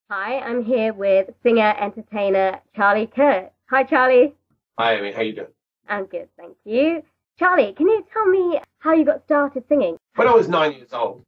Hi, I'm here with singer-entertainer Charlie Kurtz. Hi, Charlie. Hi, Amy. How you doing? I'm good, thank you. Charlie, can you tell me how you got started singing? When I was 9 years old,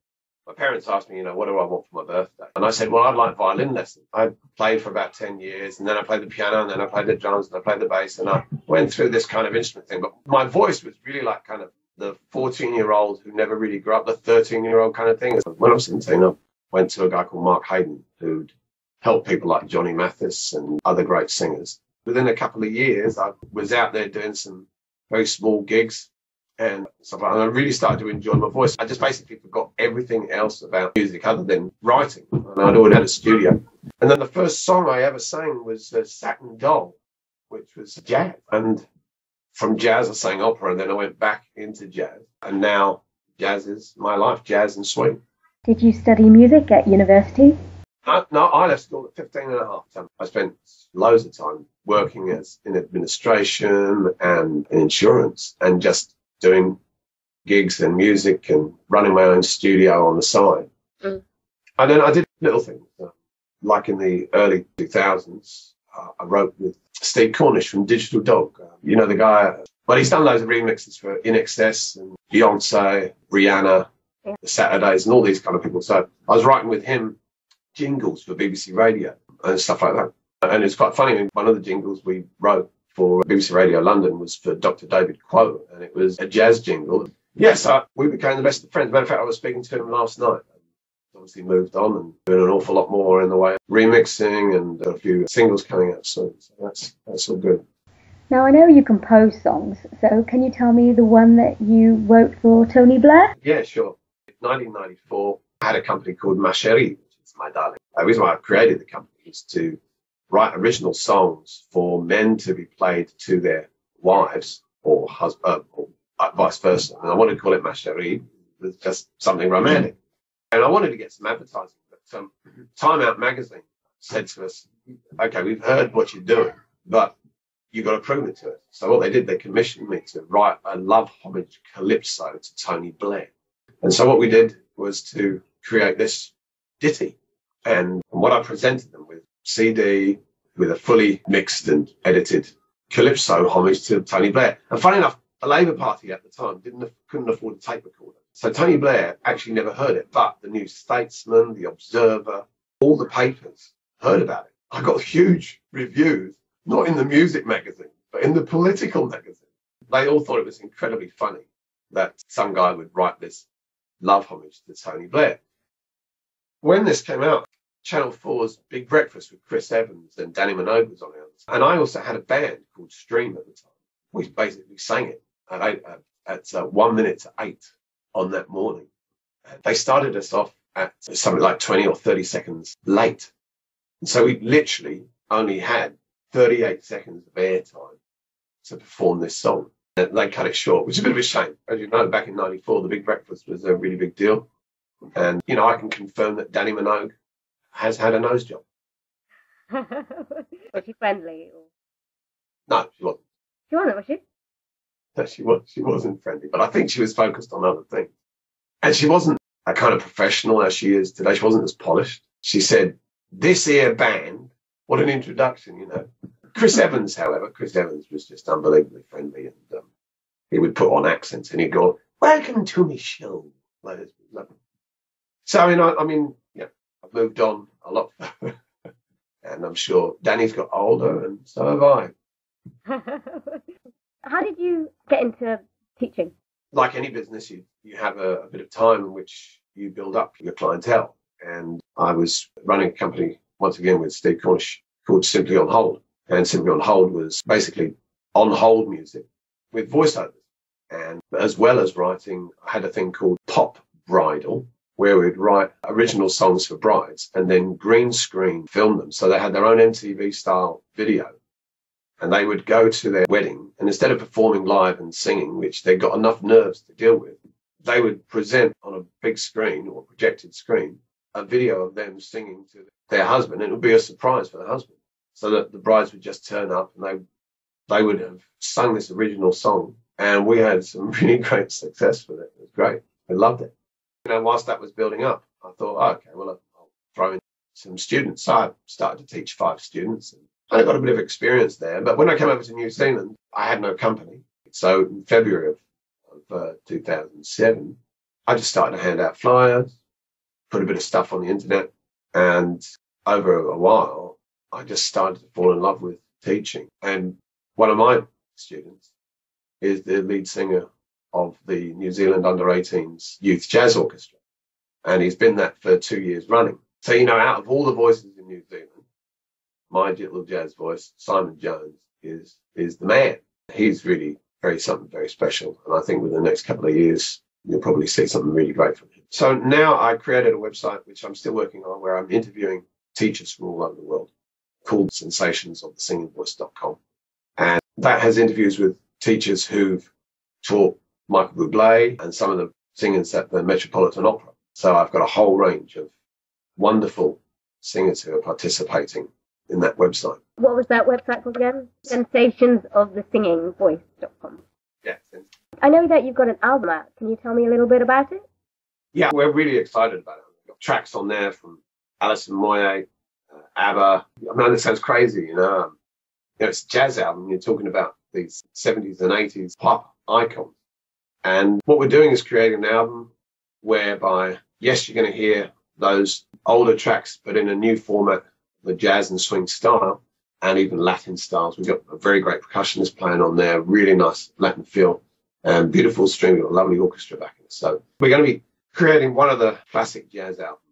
my parents asked me, what do I want for my birthday? And I said, well, I'd like violin lessons. I played for about 10 years, and then I played the piano, and then I played the drums, and I played the bass, and I went through this kind of instrument thing. But my voice was really like kind of the 14-year-old who never really grew up, the 13-year-old kind of thing. When I was 17, I went to a guy called Mark Hayden, who'd helped people like Johnny Mathis and other great singers. Within a couple of years, I was out there doing some very small gigs and stuff like that. And I really started to enjoy my voice. I just basically forgot everything else about music other than writing. And I'd already had a studio. And then the first song I ever sang was Satin Doll, which was jazz. And from jazz, I sang opera, and then I went back into jazz. And now jazz is my life, jazz and swing. Did you study music at university? No, I left school at 15 and a half. I spent loads of time working in administration and insurance and just doing gigs and music and running my own studio on the side. And then I did little things. Like in the early 2000s, I wrote with Steve Cornish from Digital Dog. You know the guy? Well, he's done loads of remixes for In Excess and Beyonce, Rihanna, The Saturdays, and all these kind of people. So I was writing with him jingles for BBC Radio and stuff like that. And it's quite funny. One of the jingles we wrote for BBC Radio London was for Dr. David Quo, and it was a jazz jingle. Yes, we became the best of friends. Matter of fact, I was speaking to him last night. Obviously moved on and doing an awful lot more in the way of remixing and a few singles coming out soon. So that's all good. Now, I know you compose songs, so can you tell me the one that you wrote for Tony Blair? Yeah, sure. In 1994, I had a company called Ma Chérie, which is my darling. The reason why I created the company is to write original songs for men to be played to their wives or husband, or vice versa. And I wanted to call it Ma Chérie. It was just something romantic. And I wanted to get some advertising. But Time Out magazine said to us, okay, we've heard what you're doing, but you've got to prove it to us. So what they did, they commissioned me to write a love homage calypso to Tony Blair. And so what we did was to create this ditty. And what I presented them with, CD with a fully mixed and edited calypso homage to Tony Blair. And funny enough, the Labour Party at the time couldn't afford a tape recorder. So Tony Blair actually never heard it, but the New Statesman, the Observer, all the papers heard about it. I got huge reviews, not in the music magazine, but in the political magazine. They all thought it was incredibly funny that some guy would write this love homage to Tony Blair. When this came out, Channel 4's Big Breakfast with Chris Evans and Danny Minogue was on it. And I also had a band called Stream at the time. We basically sang it at 1 minute to 8 on that morning. They started us off at something like 20 or 30 seconds late. And so we literally only had 38 seconds of airtime to perform this song. And they cut it short, which is a bit of a shame. As you know, back in 94, the Big Breakfast was a really big deal. And, I can confirm that Danny Minogue has had a nose job. Was she friendly? Or... No, she wasn't. She wasn't, was she? No, she wasn't friendly, but I think she was focused on other things. And she wasn't a kind of professional as she is today. She wasn't as polished. She said, this here band, what an introduction, Chris Evans, however, was just unbelievably friendly. And he would put on accents and he'd go, welcome to my show. Like this. So, I mean, I've moved on a lot. And I'm sure Danny's got older and so have I. How did you get into teaching? Like any business, you have a bit of time in which you build up your clientele. And I was running a company, once again, with Steve Cornish called Simply on Hold. And Simply on Hold was basically on hold music with voiceovers. And as well as writing, I had a thing called Pop Bridal, where we'd write original songs for brides and then green screen film them. So they had their own MTV style video. And they would go to their wedding, and instead of performing live and singing, which they got enough nerves to deal with, they would present on a big screen or projected screen a video of them singing to their husband, and it would be a surprise for the husband. So that the brides would just turn up and they would have sung this original song, and we had some really great success with it. It was great. We loved it. Whilst that was building up, I thought, okay, well, I'll throw in some students. So I started to teach 5 students, and I got a bit of experience there. But when I came over to New Zealand, I had no company. So in February of 2007, I just started to hand out flyers, put a bit of stuff on the internet, and over a while, I just started to fall in love with teaching. And one of my students is the lead singer of the New Zealand Under-18s Youth Jazz Orchestra. And he's been that for 2 years running. So, out of all the voices in New Zealand, my little jazz voice, Simon Jones, is the man. He's really something very special. And I think within the next couple of years, you'll probably see something really great from him. So now I created a website, which I'm still working on, where I'm interviewing teachers from all over the world, called sensationsofthesingingvoice.com. And that has interviews with teachers who've taught Michael Bublé and some of the singers at the Metropolitan Opera. So I've got a whole range of wonderful singers who are participating in that website. What was that website called again? Sensationsofthesingingvoice.com. Yes. I know that you've got an album out. Can you tell me a little bit about it? Yeah, we're really excited about it. We've got tracks on there from Alison Moyet, ABBA. I mean, it sounds crazy, it's a jazz album. You're talking about these 70s and 80s pop icons. And what we're doing is creating an album whereby, yes, you're going to hear those older tracks, but in a new format, the jazz and swing style, and even Latin styles. We've got a very great percussionist playing on there, really nice Latin feel, and beautiful string. We've got a lovely orchestra backing us. So we're going to be creating one of the classic jazz albums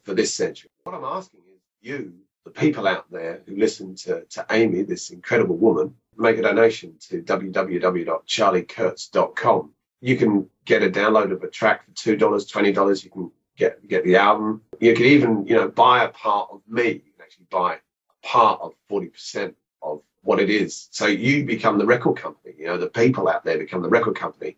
for this century. What I'm asking is you, the people out there who listen to Amy, this incredible woman, make a donation to www.charliekurtz.com. You can get a download of a track for $2, $20. You can get the album. You can even, buy a part of me. You can actually buy a part of 40% of what it is. So you become the record company. The people out there become the record company.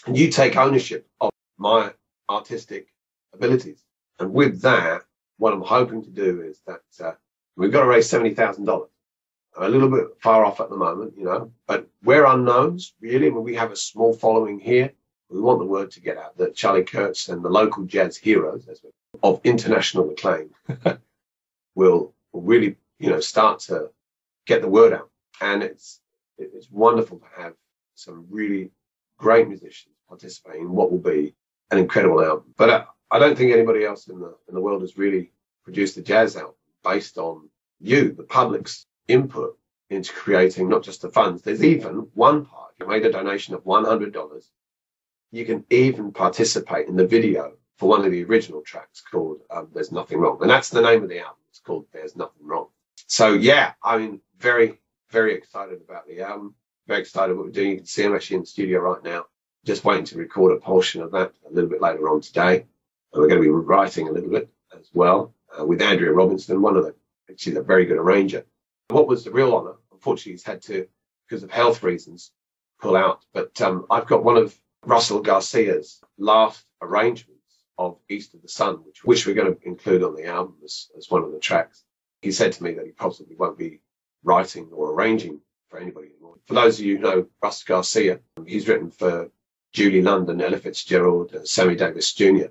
And you take ownership of my artistic abilities. And with that, what I'm hoping to do is that we've got to raise $70,000. A little bit far off at the moment, but we're unknowns, really. I mean, we have a small following here. We want the word to get out that Charlie Kurtz and the local jazz heroes of international acclaim will really, start to get the word out. And it's wonderful to have some really great musicians participating in what will be an incredible album. But I don't think anybody else in the world has really produced a jazz album based on you, the public's input into creating not just the funds. There's even one part. If you made a donation of $100, you can even participate in the video for one of the original tracks called There's Nothing Wrong. And that's the name of the album. It's called There's Nothing Wrong. So, yeah, I'm very, very excited about the album. Very excited what we're doing. You can see I'm actually in the studio right now, just waiting to record a portion of that a little bit later on today. And we're going to be writing a little bit as well with Andrea Robinson, she's a very good arranger. What was the real honour? Unfortunately, he's had to, because of health reasons, pull out. But I've got one of Russell Garcia's last arrangements of East of the Sun, which we're going to include on the album as one of the tracks. He said to me that he possibly won't be writing or arranging for anybody anymore. For those of you who know Russell Garcia, he's written for Julie London, Ella Fitzgerald, Sammy Davis Jr.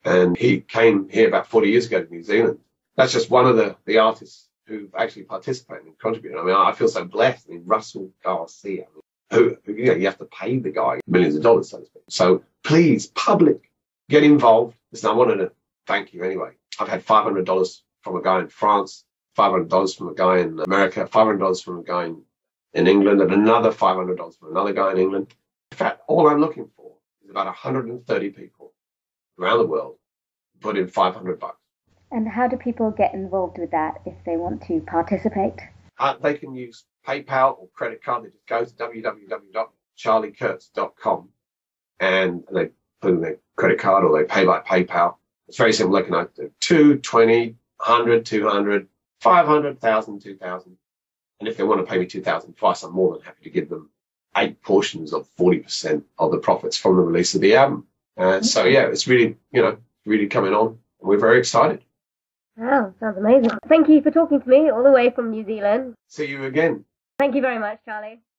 And he came here about 40 years ago to New Zealand. That's just one of the artists who've actually participated and contributed. I mean, I feel so blessed. I mean, Russell Garcia, who you have to pay the guy millions of dollars, so to speak. So please, public, get involved. Listen, I wanted to thank you anyway. I've had $500 from a guy in France, $500 from a guy in America, $500 from a guy in England, and another $500 from another guy in England. In fact, all I'm looking for is about 130 people around the world put in $500. And how do people get involved with that if they want to participate? They can use PayPal or credit card. They just go to www.charliekurtz.com and they put in their credit card or they pay by PayPal. It's very simple. They can do 2, 20, 100, 200, 500, 1,000, 2,000. And if they want to pay me 2,000 twice, I'm more than happy to give them 8 portions of 40% of the profits from the release of the album. So, yeah, it's really, really coming on. And we're very excited. Wow, sounds amazing. Thank you for talking to me all the way from New Zealand. See you again. Thank you very much, Charlie.